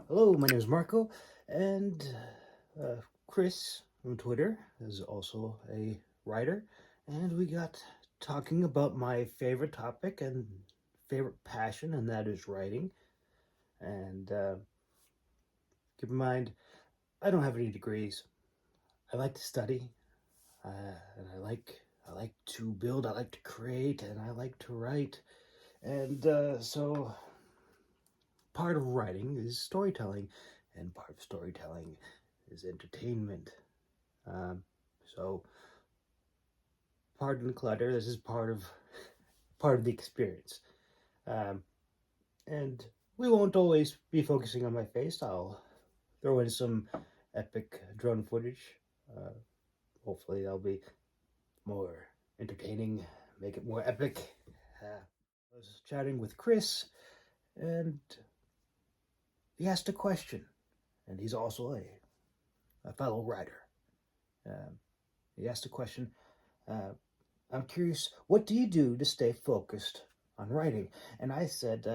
Hello, my name is Marco, and uh, Chris from Twitter is also a writer, and we got talking about my favorite topic and favorite passion, and that is writing. And keep in mind, I don't have any degrees. I like to study, and I like to build. I like to create, and I like to write. And so part of writing is storytelling, and part of storytelling is entertainment. Um, so pardon the clutter. This is part of the experience, um, and we won't always be focusing on my face. I'll throw in some epic drone footage. Uh, Hopefully, that'll be more entertaining, make it more epic. I was chatting with Chris, and he asked a question, and he's also a fellow writer. Um, he asked a question. Uh, I'm curious, what do you do to stay focused on writing? And I said,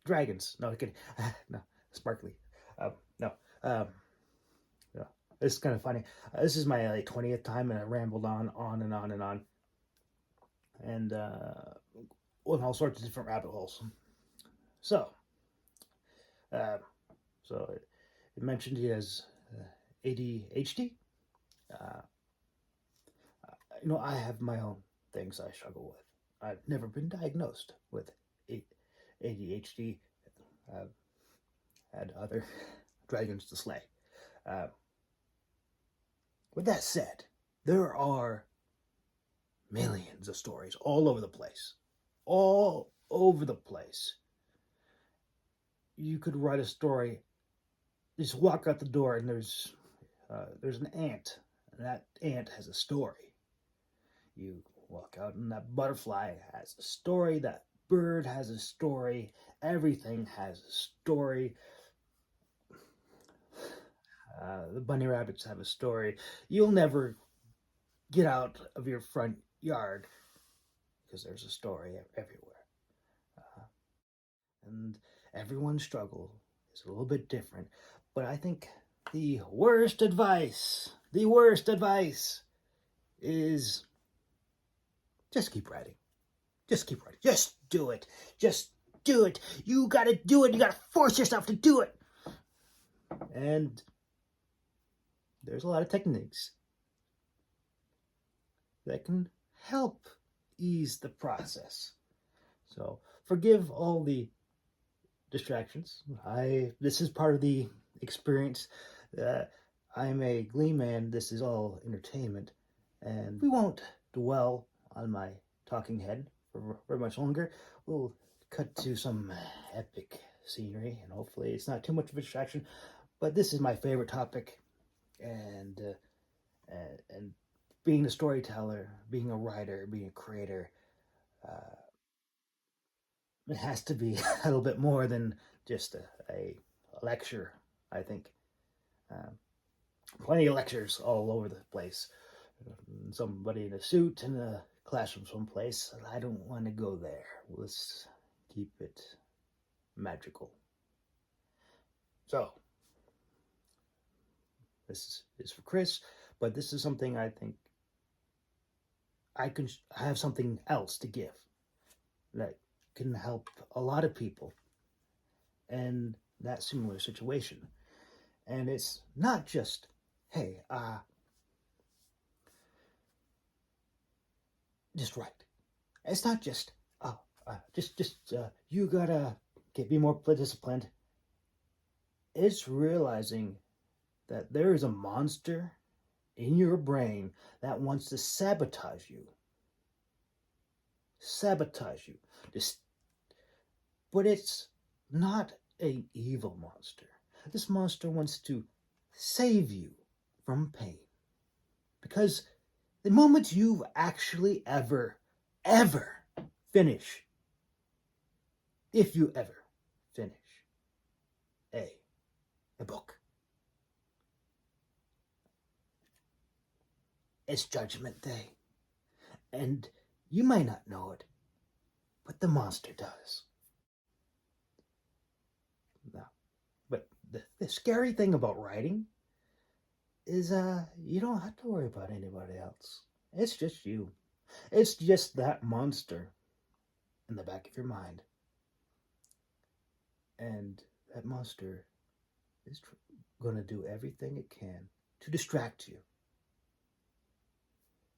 dragons. No, I'm kidding. No, sparkly. No, um, no. It's kind of funny. This is my 20th time, and I rambled on and on and on, and on all sorts of different rabbit holes. So, uh, so it mentioned he has ADHD. Uh, I have my own things I struggle with. I've never been diagnosed with ADHD. I've had other dragons to slay. Uh, with that said, there are millions of stories all over the place. All over the place. You could write a story, just walk out the door, and there's an ant, and that ant has a story. You walk out, and that butterfly has a story, that bird has a story, everything has a story. The bunny rabbits have a story. You'll never get out of your front yard because there's a story everywhere. Uh, and everyone's struggle is a little bit different. But I think the worst advice is just keep writing. Just keep writing. Just do it. Just do it. You gotta do it. You gotta force yourself to do it. And there's a lot of techniques that can help ease the process. So forgive all the distractions. This is part of the experience. I'm a glee man. This is all entertainment, and we won't dwell on my talking head for very much longer. We'll cut to some epic scenery, and hopefully it's not too much of a distraction. But this is my favorite topic, and and being a storyteller, being a writer, being a creator, uh, it has to be a little bit more than just a lecture, I think. Um, Plenty of lectures all over the place. Somebody in a suit in a classroom someplace. I don't want to go there. Let's keep it magical. So, this is for Chris, but this is something I think I have something else to give that can help a lot of people in that similar situation. And it's not just, hey, just write. It's not just, you gotta be more disciplined. It's realizing that there is a monster in your brain that wants to sabotage you. Sabotage you. Just, but it's not an evil monster. This monster wants to save you from pain. Because the moment you've actually ever finish, if you ever finish a book, it's Judgment Day. And you might not know it, but the monster does. Now, the scary thing about writing is you don't have to worry about anybody else. It's just you. It's just that monster in the back of your mind. And that monster is going to do everything it can to distract you.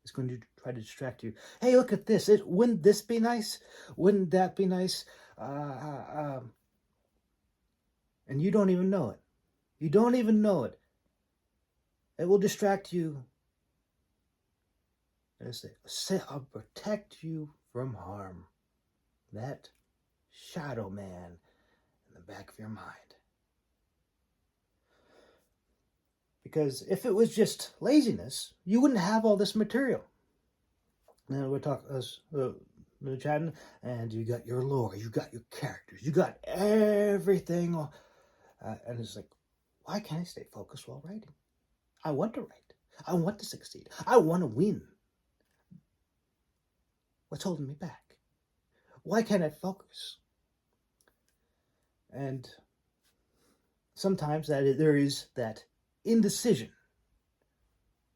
It's going to try to distract you. Hey, look at this. Wouldn't this be nice? Wouldn't that be nice? And you don't even know it. You don't even know it. It will distract you. I'll protect you from harm. That shadow man in the back of your mind. Because if it was just laziness, you wouldn't have all this material. Now we're chatting, and you got your lore, you got your characters, you got everything. And it's like, why can't I stay focused while writing? I want to write. I want to succeed. I want to win. What's holding me back? Why can't I focus? And sometimes there is that indecision.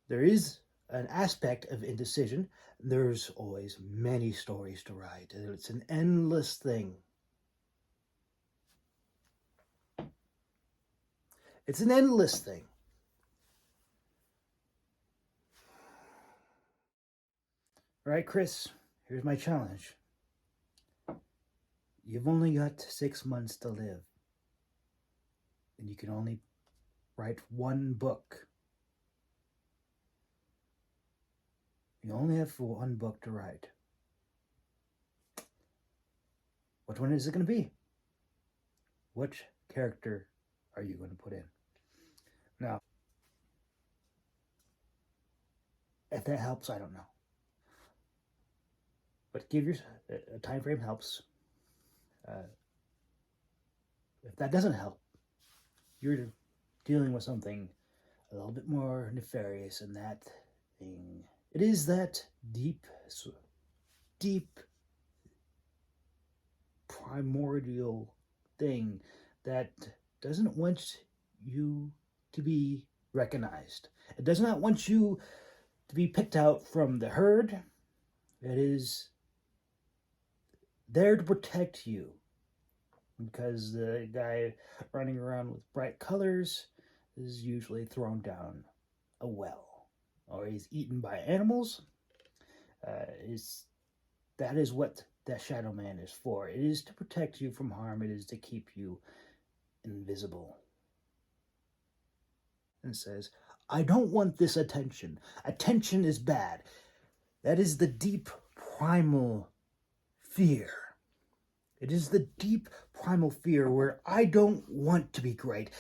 There is an aspect of indecision. There's always many stories to write. It's an endless thing. It's an endless thing. All right, Chris, here's my challenge. You've only got 6 months to live, and you can only write one book. You only have one book to write. Which one is it going to be? Which character are you going to put in? Now, if that helps, I don't know. But give your a time frame helps. If that doesn't help, you're dealing with something a little bit more nefarious, and that thing, it is that deep primordial thing that doesn't want you to be recognized. It does not want you to be picked out from the herd. It is there to protect you, because the guy running around with bright colors is usually thrown down a well, or he's eaten by animals. That is what that shadow man is for. It is to protect you from harm. It is to keep you invisible. And says, I don't want this attention. Attention is bad. That is the deep primal fear. It is the deep primal fear where I don't want to be great.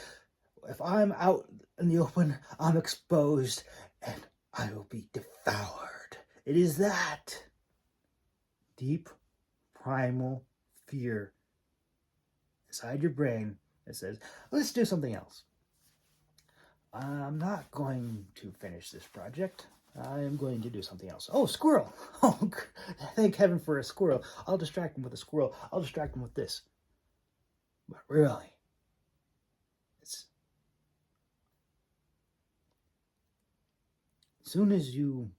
If I'm out in the open, I'm exposed and I will be devoured. It is that deep primal fear inside your brain that says, let's do something else. I'm not going to finish this project. I am going to do something else. Oh, squirrel. Oh, thank heaven for a squirrel. I'll distract him with a squirrel. I'll distract him with this. But really, as soon as you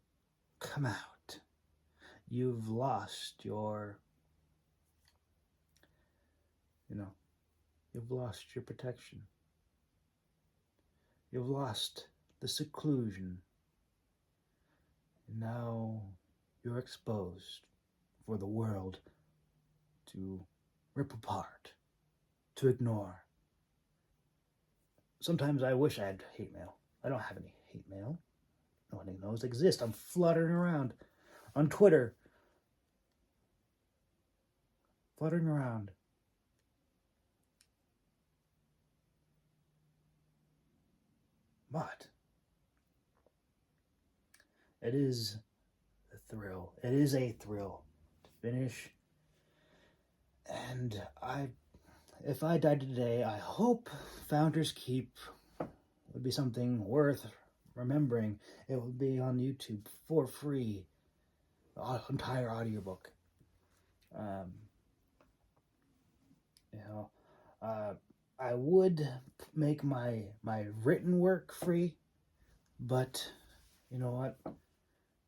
come out, you've lost your, you've lost your protection. You've lost the seclusion. And now you're exposed for the world to rip apart, to ignore. Sometimes I wish I had hate mail. I don't have any hate mail. Nobody knows exist. I'm fluttering around on Twitter. Fluttering around. But it is a thrill. It is a thrill to finish. And if I died today, I hope Founders Keep would be something worth remembering. It would be on YouTube for free, the entire audiobook. I would make my written work free, but you know what?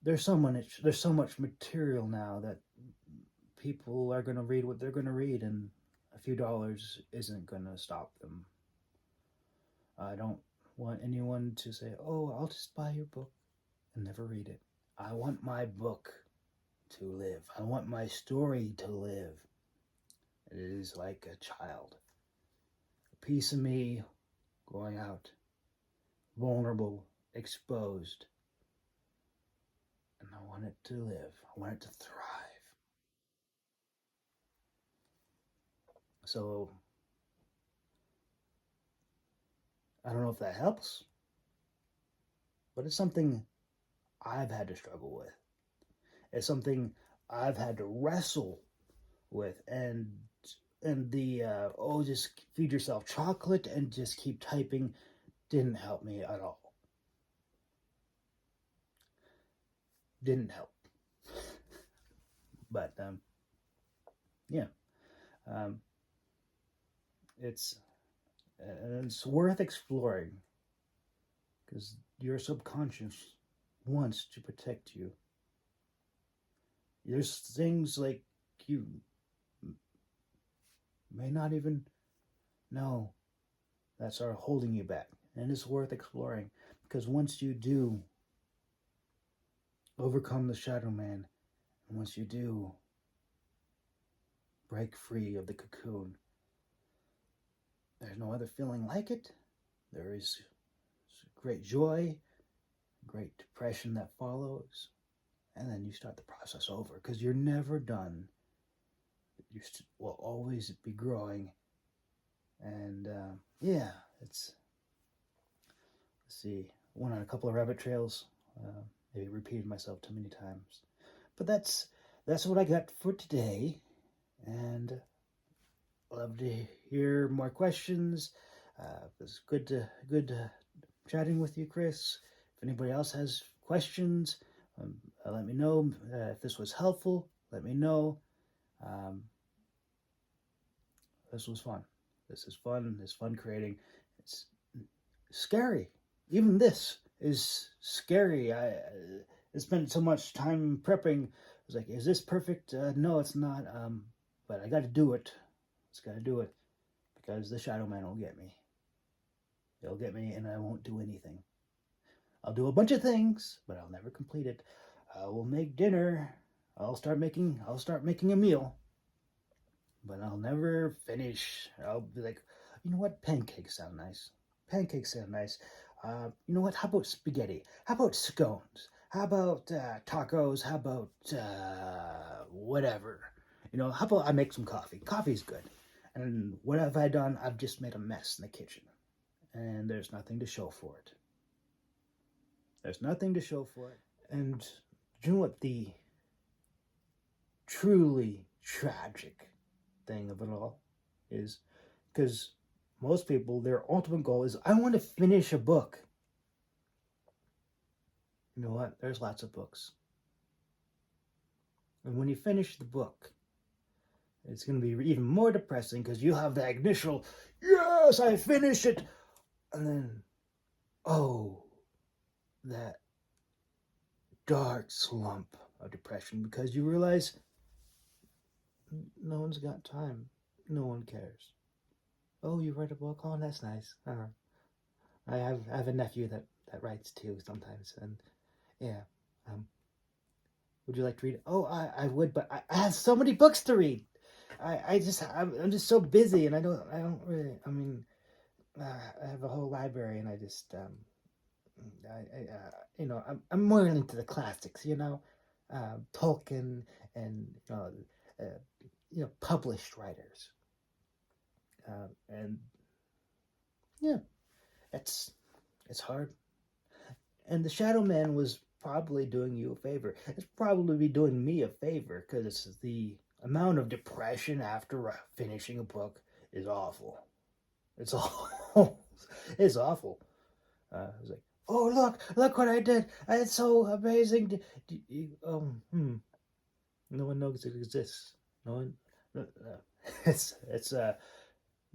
There's so much material now that people are going to read what they're going to read, and a few dollars isn't going to stop them. I don't want anyone to say, "Oh, I'll just buy your book and never read it." I want my book to live. I want my story to live. It is like a child. A piece of me going out, vulnerable, exposed. And I want it to live. I want it to thrive. So, I don't know if that helps, but it's something I've had to struggle with. It's something I've had to wrestle with, and the just feed yourself chocolate and just keep typing didn't help me at all. Didn't help. But yeah, um, it's worth exploring because your subconscious wants to protect you. There's things like you may not even know that are holding you back, and it's worth exploring because once you do overcome the shadow man, and once you do break free of the cocoon, there's no other feeling like it. There is great joy, great depression that follows, and then you start the process over because you're never done. You will always be growing, and yeah, it's. Let's see, went on a couple of rabbit trails. Maybe repeated myself too many times, but that's what I got for today, and love to hear more questions. It's good chatting with you, Chris. If anybody else has questions, let me know. If this was helpful, let me know. This was fun. This is fun. It's fun creating. It's scary. Even this is scary. I spent so much time prepping. I was like, is this perfect? No, it's not. But I got to do it. Just got to do it because the Shadow Man will get me. He'll get me, and I won't do anything. I'll do a bunch of things, but I'll never complete it. I will make dinner. I'll start making a meal, but I'll never finish. I'll be like, you know what? Pancakes sound nice. Pancakes sound nice. You know what? How about spaghetti? How about scones? How about tacos? How about whatever? You know, how about I make some coffee? Coffee's good. And what have I done? I've just made a mess in the kitchen. And there's nothing to show for it. There's nothing to show for it. And do you know what the truly tragic thing of it all is? Because most people, their ultimate goal is, I want to finish a book. You know what? There's lots of books. And when you finish the book, it's going to be even more depressing because you have that initial, yes, I finished it. And then, oh, that dark slump of depression because you realize no one's got time. No one cares. Oh, you write a book? Oh, that's nice. I have a nephew that writes too sometimes, and yeah. Would you like to read it? Oh, I would, but I have so many books to read. I'm just so busy, and I don't really. I mean, I have a whole library, and I just you know, I'm more into the classics, you know, Tolkien and you know, published writers, and yeah, it's hard. And the Shadow Man was probably doing you a favor. It's probably doing me a favor because the amount of depression after finishing a book is awful. It's awful. It's awful. I was like, oh, look what I did. It's so amazing. No one knows it exists. No one. It's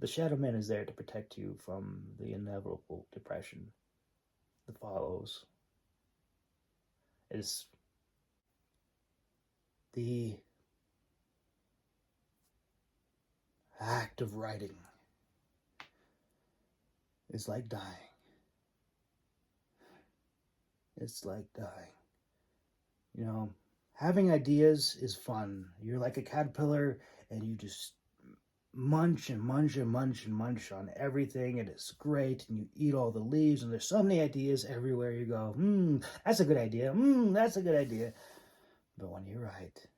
The Shadow Man is there to protect you from the inevitable depression that follows. It is the act of writing is like dying. It's like dying. You know, having ideas is fun. You're like a caterpillar and you just munch and munch and munch and munch on everything, and it's great, and you eat all the leaves, and there's so many ideas everywhere you go. That's a good idea. That's a good idea. But when you write,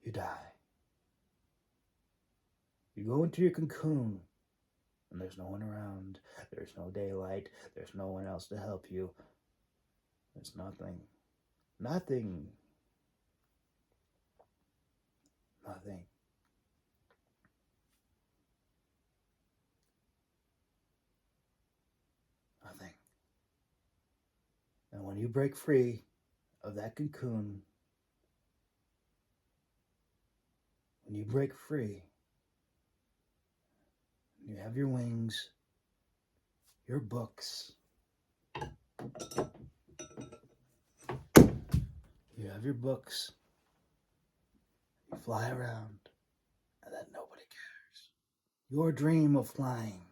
you die. You go into your cocoon, and there's no one around. There's no daylight. There's no one else to help you. There's nothing. Nothing. Nothing. Nothing. And when you break free of that cocoon, when you break free, you have your wings, your books, you have your books, you fly around, and then nobody cares. Your dream of flying.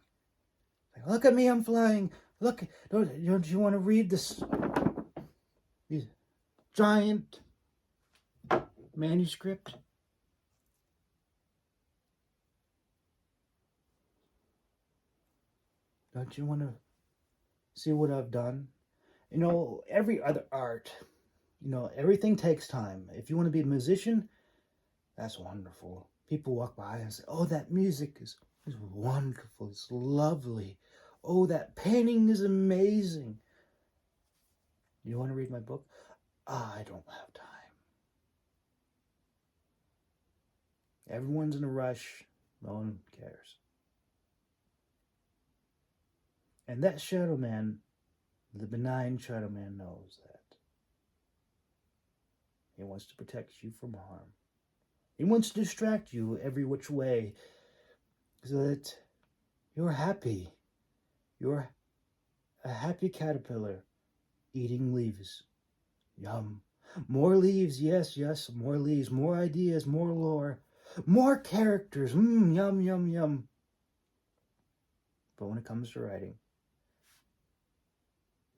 Like, look at me, I'm flying. Look, don't you want to read this giant manuscript? Don't you want to see what I've done? You know, every other art, everything takes time. If you want to be a musician, that's wonderful. People walk by and say, oh, that music is wonderful. It's lovely. Oh, that painting is amazing. You want to read my book? I don't have time. Everyone's in a rush. No one cares. And that Shadow Man, the benign Shadow Man, knows that. He wants to protect you from harm. He wants to distract you every which way so that you're happy. You're a happy caterpillar eating leaves. Yum. More leaves, yes, more leaves, more ideas, more lore, more characters. Yum, yum, yum. But when it comes to writing,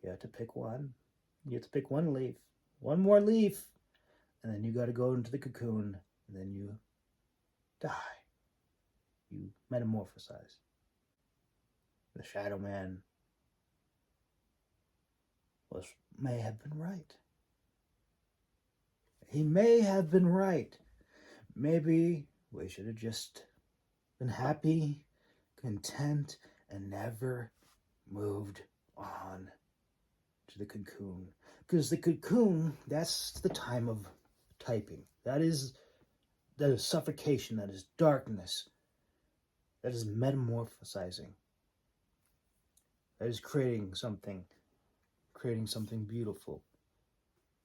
you have to pick one. You have to pick one leaf, one more leaf, and then you got to go into the cocoon, and then you die. You metamorphosize. The Shadow Man may have been right. He may have been right. Maybe we should have just been happy, content, and never moved on to the cocoon. Because the cocoon, that's the time of typing. That is suffocation, that is darkness, that is metamorphosizing, that is creating something beautiful,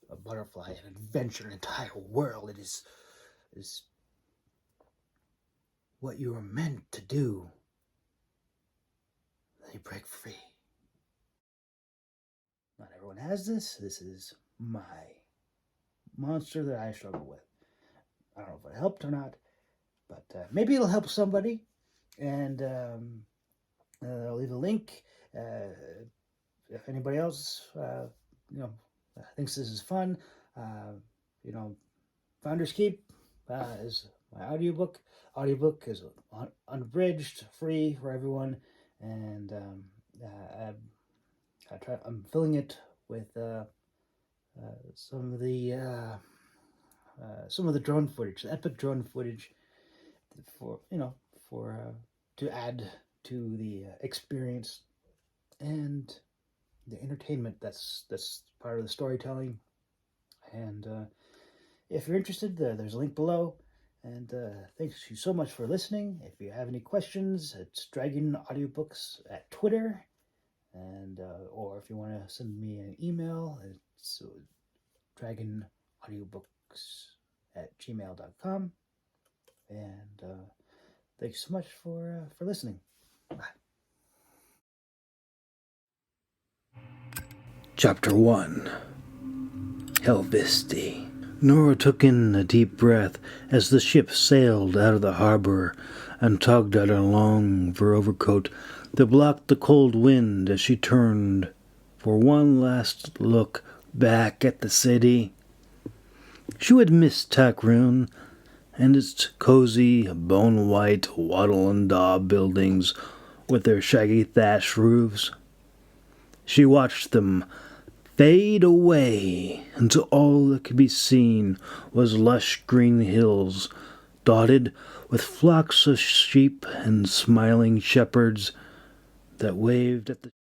a butterfly, an adventure, an entire world. It is what you are meant to do. Then you break free. Not everyone has this. This is my monster that I struggle with. I don't know if it helped or not, but maybe it'll help somebody. And I'll leave a link. If anybody else, thinks this is fun, Founders Keep is my audiobook. Audiobook is unabridged, free for everyone, and I'm filling it with some of the drone footage, the epic drone footage, for to add to the experience and the entertainment that's part of the storytelling. And if you're interested, there's a link below. And thanks you so much for listening. If you have any questions, it's Dragon Audiobooks at Twitter. And or if you want to send me an email, it's dragonaudiobooks@gmail.com. And Thanks so much for listening. Bye. Chapter 1. Helvisti. Nora took in a deep breath as the ship sailed out of the harbor and tugged at her long fur overcoat that blocked the cold wind as she turned for one last look back at the city. She would miss Takroon and its cozy, bone-white wattle and daub buildings with their shaggy thatch roofs. She watched them fade away until all that could be seen was lush green hills dotted with flocks of sheep and smiling shepherds that waved at the